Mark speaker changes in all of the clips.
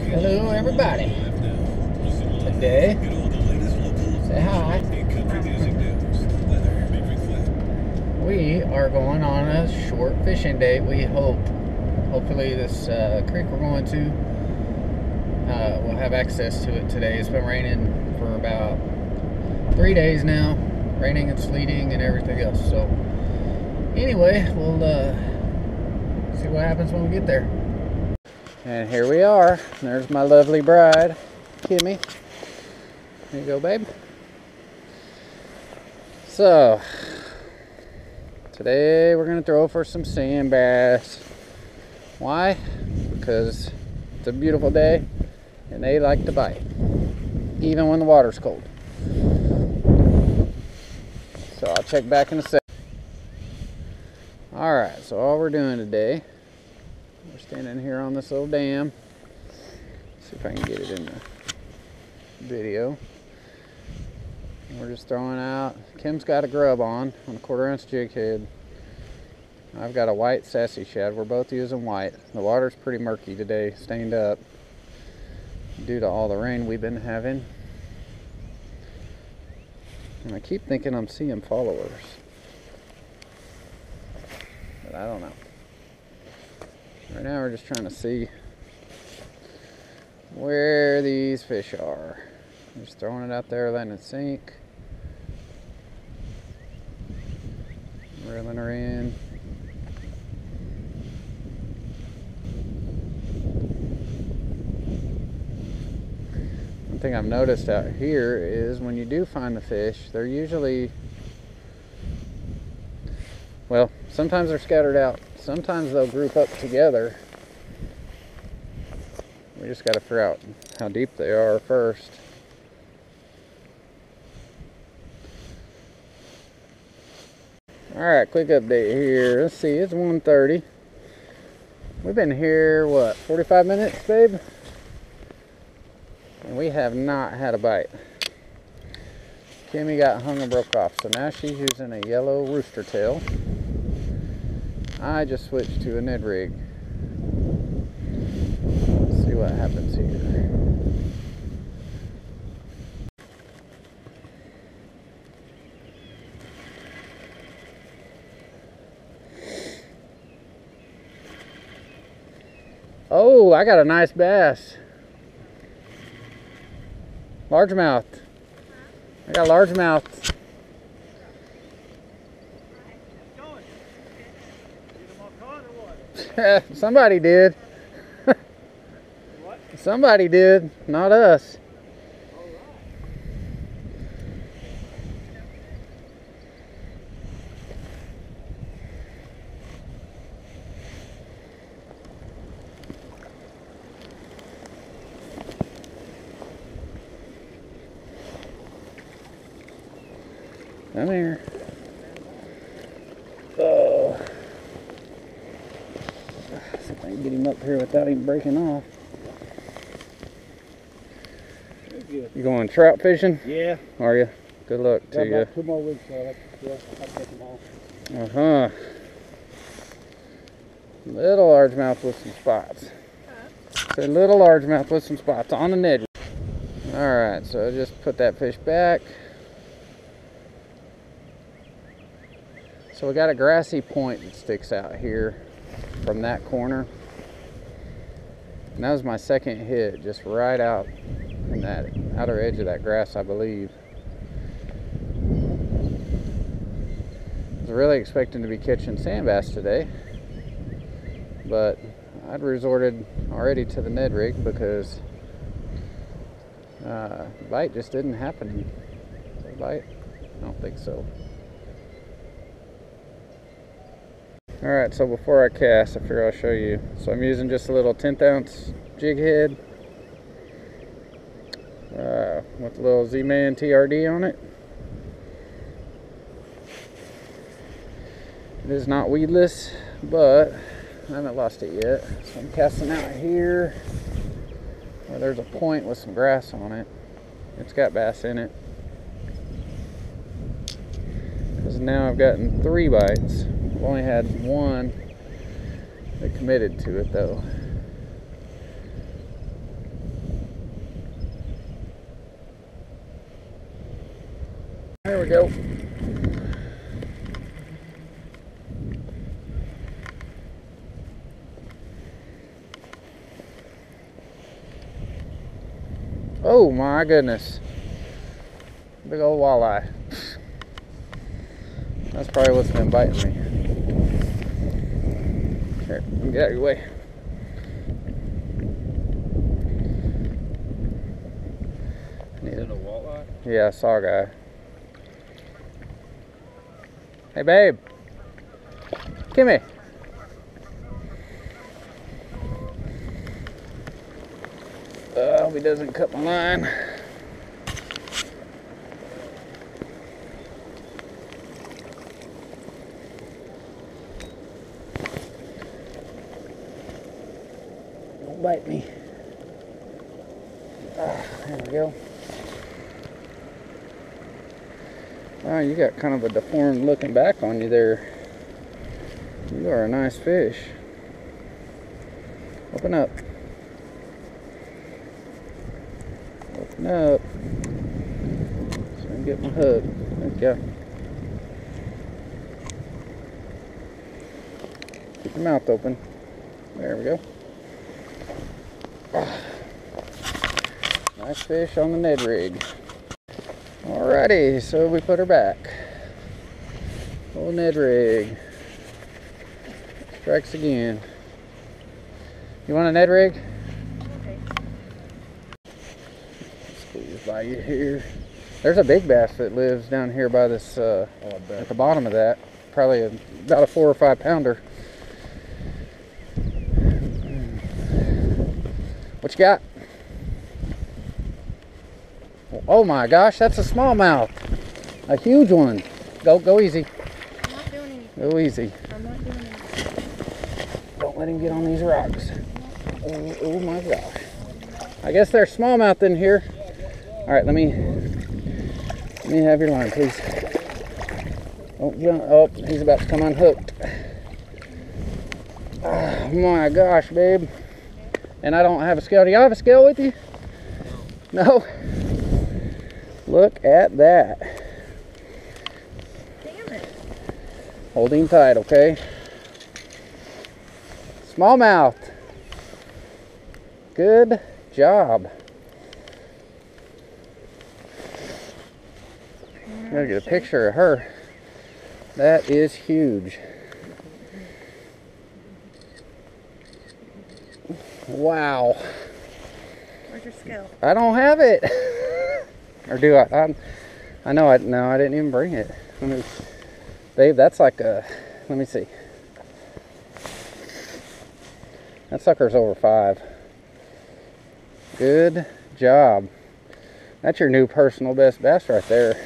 Speaker 1: Hello everybody. Today, say hi. We are going on a short fishing date, we hope. Hopefully this creek we're going to, we'll have access to it today. It's been raining for about 3 days now. Raining and sleeting and everything else. So anyway, we'll see what happens when we get there. And here we are. There's my lovely bride, Kimmy. There you go, babe. So, today we're going to throw for some sand bass. Why? Because it's a beautiful day and they like to bite, even when the water's cold. So I'll check back in a sec. Alright, so all we're doing today, we're standing here on this little dam. See if I can get it in the video. We're just throwing out. Kim's got a grub on a 1/4 ounce jig head. I've got a white sassy shad. We're both using white. The water's pretty murky today, stained up due to all the rain we've been having. And I keep thinking I'm seeing followers, but I don't know. Right now we're just trying to see where these fish are. Just throwing it out there, letting it sink. Reeling her in. One thing I've noticed out here is when you do find the fish, they're usually, well, sometimes they're scattered out. Sometimes they'll group up together. We just got to figure out how deep they are first. Alright, quick update here. Let's see, it's 1:30. We've been here, what, 45 minutes, babe? And we have not had a bite. Kimmy got hung and broke off, so now she's using a yellow rooster tail. I just switched to a Ned rig. Let's see what happens here. Oh, I got a nice bass. Largemouth. I got largemouth. Somebody did. Somebody did, not us. Come here. Oh. See if I can get him up here without him breaking off. You going trout fishing?
Speaker 2: Yeah.
Speaker 1: Are you? Good luck to you.
Speaker 2: Got 2 more weeks, so I'll take them all.
Speaker 1: Uh-huh. Little largemouth with some spots. So little largemouth with some spots on the Ned. Alright, so just put that fish back. So we got a grassy point that sticks out here from that corner. And that was my second hit, just right out in that outer edge of that grass, I believe. I was really expecting to be catching sand bass today, but I'd resorted already to the Ned rig because bite just didn't happen. Did I bite? I don't think so. Alright, so before I cast, I figure I'll show you. So I'm using just a little 1/10 ounce jig head with a little Z-Man TRD on it. It is not weedless, but I haven't lost it yet. So I'm casting out here where there's a point with some grass on it. It's got bass in it. Because now I've gotten 3 bites. I've only had 1 that committed to it though. There we go. Oh my goodness. Big old walleye. That's probably what's been biting me. Here, get out of your way.
Speaker 2: Is it a walleye?
Speaker 1: Yeah, saugeye. Hey babe. Come here. I hope he doesn't cut my line. Don't bite me. There we go. Wow, you got kind of a deformed looking back on you there. You are a nice fish. Open up. Open up. So I can get my hook. There we go. Keep your mouth open. There we go. Nice fish on the Ned rig. Alrighty, so we put her back. Old Ned rig. Strikes again. You want a Ned rig?
Speaker 3: Okay.
Speaker 1: Squeeze by you here. There's a big bass that lives down here by this, at the bottom of that. Probably about a 4 or 5 pounder. What you got? Oh my gosh, that's a smallmouth. A huge one. Go easy.
Speaker 3: I'm not doing anything.
Speaker 1: Go easy.
Speaker 3: I'm not doing anything.
Speaker 1: Don't let him get on these rocks. Oh my gosh. I guess there's smallmouth in here. All right, let me have your line, please. Oh, he's about to come unhooked. Oh my gosh, babe. And I don't have a scale. Do y'all have a scale with you? No? Look at that.
Speaker 3: Damn it.
Speaker 1: Hold him tight, okay? Smallmouth. Good job. Gotta get a picture of her. That is huge. Wow.
Speaker 3: Where's your scale?
Speaker 1: I don't have it. Or do I? I know no, I didn't even bring it. Babe, that's like a, let me see. That sucker's over 5. Good job. That's your new personal best bass right there.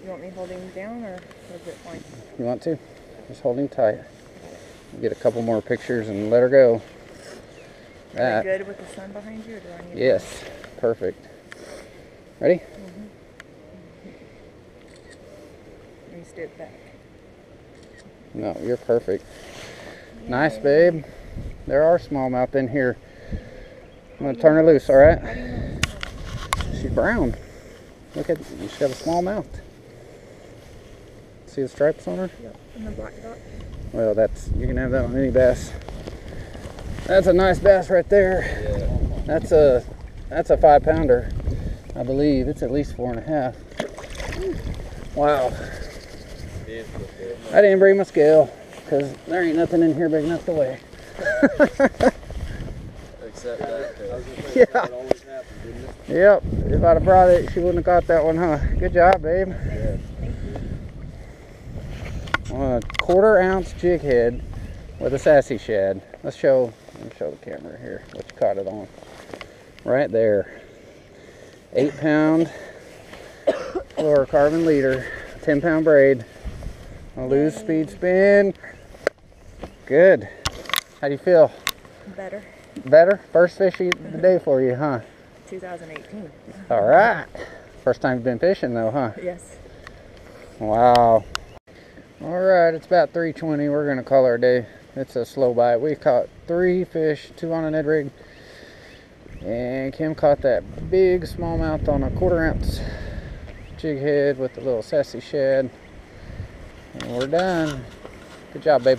Speaker 3: You want me holding him down, or is it fine?
Speaker 1: You want to? Just hold him tight. Get a couple more pictures and let her go.
Speaker 3: Are you good with the sun behind you, or do I need
Speaker 1: Yes, perfect. Ready?
Speaker 3: Mm-hmm. Let me step back.
Speaker 1: No, you're perfect. Yay. Nice, babe. There are smallmouth in here. I'm gonna turn her loose, all right? She's brown. Look at, she's got a small mouth. See the stripes on her?
Speaker 3: Yep, and the black dot.
Speaker 1: Well, you can have that on any bass. That's a nice bass right there. Yeah. That's a 5 pounder. I believe it's at least 4.5. Wow. I didn't bring my scale because there ain't nothing in here big enough to weigh.
Speaker 2: Except that.
Speaker 1: Yeah.
Speaker 2: That always happens, didn't it?
Speaker 1: Yep. If I'd have brought it, she wouldn't have caught that one, huh? Good job, babe.
Speaker 2: Yeah.
Speaker 1: A 1/4 ounce jig head with a sassy shad. Let me show the camera here what you caught it on. Right there. 8 pound fluorocarbon leader, 10 pound braid. A loose speed spin. Good. How do you feel?
Speaker 3: Better.
Speaker 1: Better? First fish of the day for you, huh?
Speaker 3: 2018.
Speaker 1: All right. First time you've been fishing though, huh?
Speaker 3: Yes.
Speaker 1: Wow. All right, it's about 3:20. We're gonna call our day. It's a slow bite. We caught 3 fish, 2 on a Ned rig, and Kim caught that big smallmouth on a 1/4 ounce jig head with the little sassy shad. And we're done. Good job, babe.